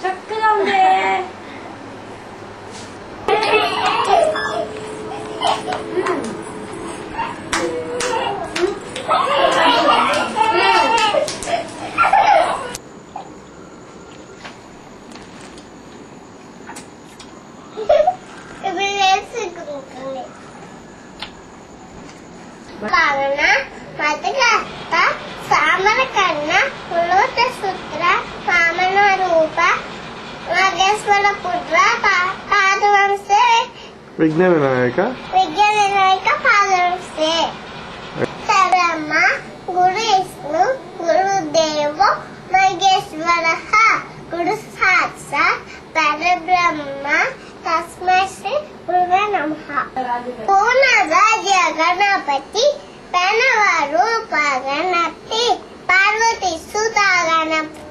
చక్కగా ఉంది. సామల కన్నా పులోత సూత్ర వామన రూప నాగేశ్వర పుత్ర పాదవంశే విఘ్న వినాయక పాదవంశే బ్రహ్మ గురు విష్ణు గురుదేవో మహేశ్వర గురు సాక్షాత్ పరబ్రహ్మ తస్మై శ్రీ గురువే నమః. పూర్ణద జగణపతి పెనవారు పగనట్టి పార్వతి సుత గణపతి